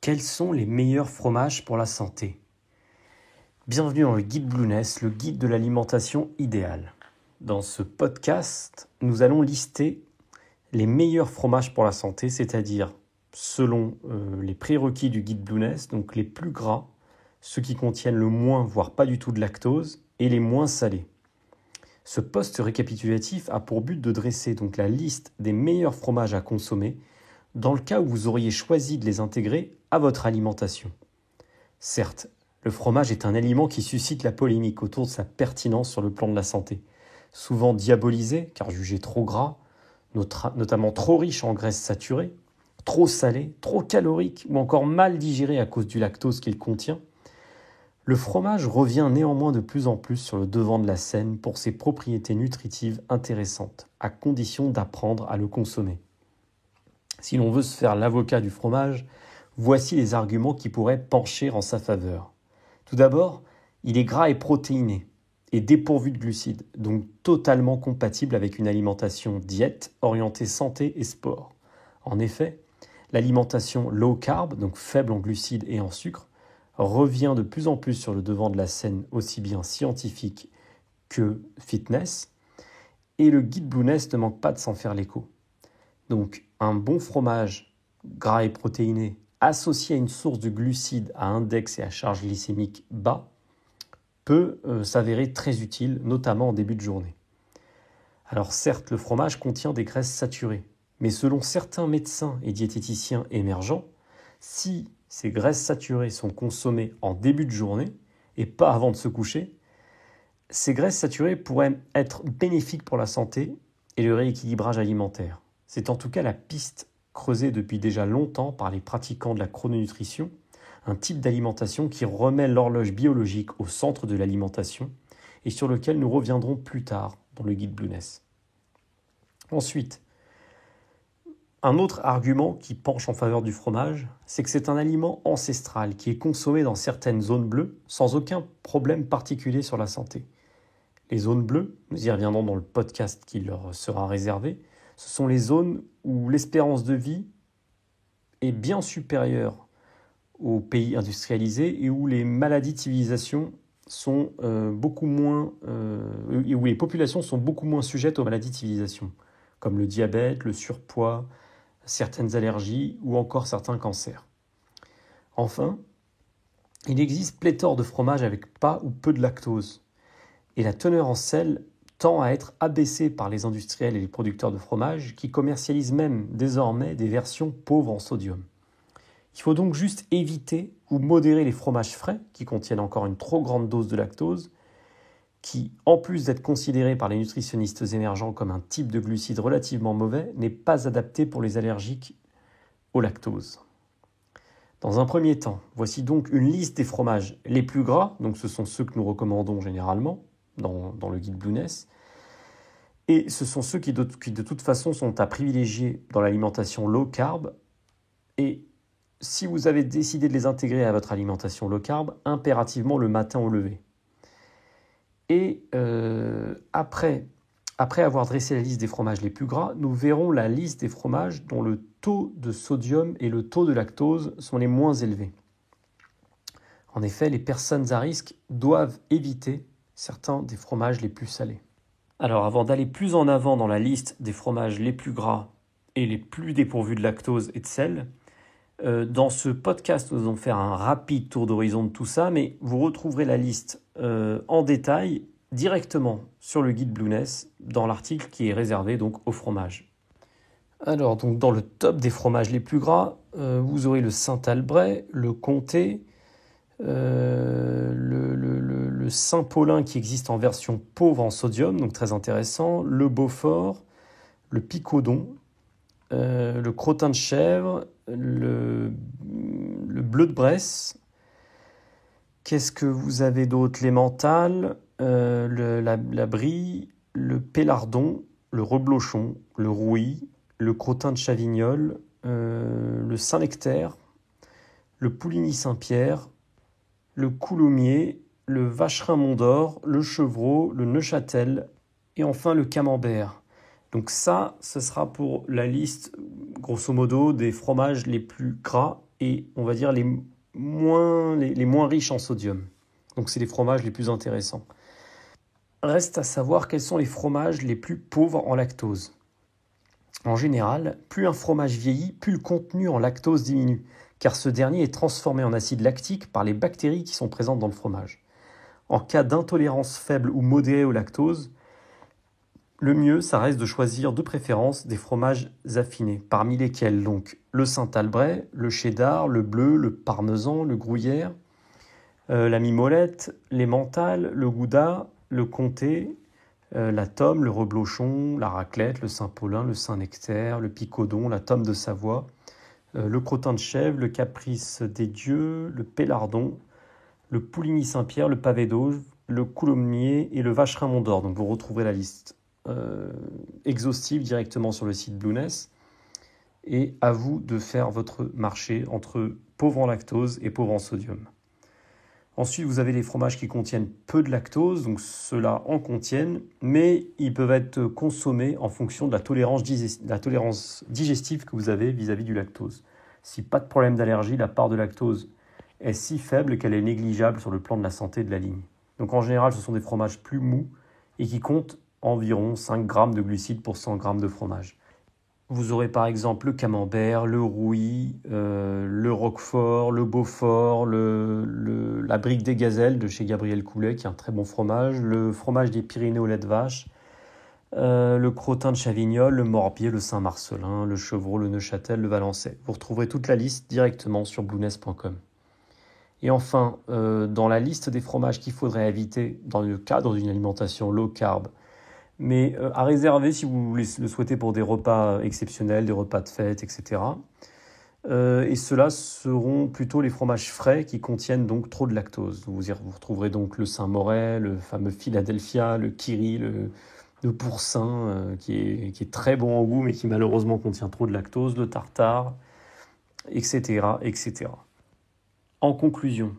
Quels sont les meilleurs fromages pour la santé? Bienvenue dans le guide Blueness, le guide de l'alimentation idéale. Dans ce podcast, nous allons lister les meilleurs fromages pour la santé, c'est-à-dire selon les prérequis du guide Blueness, donc les plus gras, ceux qui contiennent le moins, voire pas du tout de lactose, et les moins salés. Ce post récapitulatif a pour but de dresser donc la liste des meilleurs fromages à consommer dans le cas où vous auriez choisi de les intégrer à votre alimentation. Certes, le fromage est un aliment qui suscite la polémique autour de sa pertinence sur le plan de la santé. Souvent diabolisé, car jugé trop gras, notamment trop riche en graisses saturées, trop salé, trop calorique ou encore mal digéré à cause du lactose qu'il contient, le fromage revient néanmoins de plus en plus sur le devant de la scène pour ses propriétés nutritives intéressantes, à condition d'apprendre à le consommer. Si l'on veut se faire l'avocat du fromage, voici les arguments qui pourraient pencher en sa faveur. Tout d'abord, il est gras et protéiné, et dépourvu de glucides, donc totalement compatible avec une alimentation diète orientée santé et sport. En effet, l'alimentation low carb, donc faible en glucides et en sucre, revient de plus en plus sur le devant de la scène aussi bien scientifique que fitness, et le guide Blueness ne manque pas de s'en faire l'écho. Donc, un bon fromage gras et protéiné associé à une source de glucides à index et à charge glycémique bas peut s'avérer très utile, notamment en début de journée. Alors certes, le fromage contient des graisses saturées, mais selon certains médecins et diététiciens émergents, si ces graisses saturées sont consommées en début de journée et pas avant de se coucher, ces graisses saturées pourraient être bénéfiques pour la santé et le rééquilibrage alimentaire. C'est en tout cas la piste creusée depuis déjà longtemps par les pratiquants de la chrononutrition, un type d'alimentation qui remet l'horloge biologique au centre de l'alimentation et sur lequel nous reviendrons plus tard dans le guide Blueness. Ensuite, un autre argument qui penche en faveur du fromage, c'est que c'est un aliment ancestral qui est consommé dans certaines zones bleues sans aucun problème particulier sur la santé. Les zones bleues, nous y reviendrons dans le podcast qui leur sera réservé, ce sont les zones où l'espérance de vie est bien supérieure aux pays industrialisés et où les maladies de civilisation sont beaucoup moins, et où les populations sont beaucoup moins sujettes aux maladies de civilisation, comme le diabète, le surpoids, certaines allergies ou encore certains cancers. Enfin, il existe pléthore de fromages avec pas ou peu de lactose, et la teneur en sel tend à être abaissée par les industriels et les producteurs de fromage qui commercialisent même désormais des versions pauvres en sodium. Il faut donc juste éviter ou modérer les fromages frais qui contiennent encore une trop grande dose de lactose, qui, en plus d'être considéré par les nutritionnistes émergents comme un type de glucides relativement mauvais, n'est pas adapté pour les allergiques au lactose. Dans un premier temps, voici donc une liste des fromages les plus gras, donc ce sont ceux que nous recommandons généralement dans le guide Blueness, et ce sont ceux qui de toute façon sont à privilégier dans l'alimentation low carb, et si vous avez décidé de les intégrer à votre alimentation low carb, impérativement le matin au lever. Et après avoir dressé la liste des fromages les plus gras, nous verrons la liste des fromages dont le taux de sodium et le taux de lactose sont les moins élevés. En effet, les personnes à risque doivent éviter certains des fromages les plus salés. Alors, avant d'aller plus en avant dans la liste des fromages les plus gras et les plus dépourvus de lactose et de sel, dans ce podcast, nous allons faire un rapide tour d'horizon de tout ça, mais vous retrouverez la liste en détail directement sur le guide Blueness dans l'article qui est réservé donc au fromage. Alors, donc, dans le top des fromages les plus gras, vous aurez le Saint-Albret, le Comté, le Saint-Paulin qui existe en version pauvre en sodium, donc très intéressant, le Beaufort, le Picodon, le Crottin de chèvre, le Bleu de Bresse. Qu'est-ce que vous avez d'autre? L'Emmental, la Brie, le Pélardon, le Reblochon, le Rouy, le Crottin de Chavignol, le Saint-Nectaire, le Pouligny-Saint-Pierre, le Coulommiers, le Vacherin-Mont-d'Or, le Chevreau, le Neuchâtel et enfin le Camembert. Donc ça, ce sera pour la liste, grosso modo, des fromages les plus gras et on va dire les moins riches en sodium. Donc c'est les fromages les plus intéressants. Reste à savoir quels sont les fromages les plus pauvres en lactose. En général, plus un fromage vieillit, plus le contenu en lactose diminue, car ce dernier est transformé en acide lactique par les bactéries qui sont présentes dans le fromage. En cas d'intolérance faible ou modérée au lactose, le mieux, ça reste de choisir de préférence des fromages affinés, parmi lesquels donc le Saint-Albret, le cheddar, le bleu, le parmesan, le gruyère, la mimolette, l'emmental, le gouda, le comté, la tome, le reblochon, la raclette, le Saint-Paulin, le Saint-Nectaire, le picodon, la tome de Savoie, le crottin de chèvre, le caprice des dieux, le pélardon, le pouligny Saint-Pierre, le pavé d'Auge, le coulommiers et le vacherin Mont d'Or. Donc vous retrouverez la liste exhaustive directement sur le site Blueness. Et à vous de faire votre marché entre pauvre en lactose et pauvre en sodium. Ensuite, vous avez les fromages qui contiennent peu de lactose, donc ceux-là en contiennent, mais ils peuvent être consommés en fonction de la tolérance digestive que vous avez vis-à-vis du lactose. Si pas de problème d'allergie, la part de lactose est si faible qu'elle est négligeable sur le plan de la santé de la ligne. Donc en général, ce sont des fromages plus mous et qui comptent environ 5 grammes de glucides pour 100 grammes de fromage. Vous aurez par exemple le camembert, le rouilly, le roquefort, le beaufort, la brique des gazelles de chez Gabriel Coulet, qui est un très bon fromage, le fromage des Pyrénées au lait de vache, le crottin de Chavignol, le morbier, le Saint-Marcellin, le chevreau, le Neuchâtel, le valençay. Vous retrouverez toute la liste directement sur blueness.com. Et enfin, dans la liste des fromages qu'il faudrait éviter dans le cadre d'une alimentation low carb, mais à réserver si vous le souhaitez pour des repas exceptionnels, des repas de fête, etc. Et ceux-là seront plutôt les fromages frais qui contiennent donc trop de lactose. Vous retrouverez donc le Saint-Morel, le fameux Philadelphia, le Kiri, le Boursin, qui est très bon en goût mais qui malheureusement contient trop de lactose, le Tartare, etc., etc. En conclusion,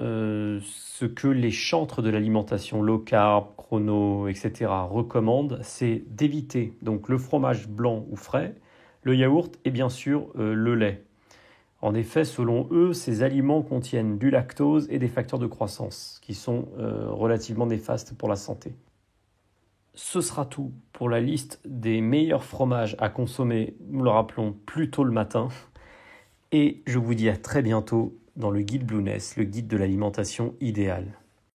ce que les chantres de l'alimentation low carb, chrono, etc. recommandent, c'est d'éviter donc le fromage blanc ou frais, le yaourt et bien sûr le lait. En effet, selon eux, ces aliments contiennent du lactose et des facteurs de croissance qui sont relativement néfastes pour la santé. Ce sera tout pour la liste des meilleurs fromages à consommer, nous le rappelons, plus tôt le matin. Et je vous dis à très bientôt dans le guide Blueness, le guide de l'alimentation idéale.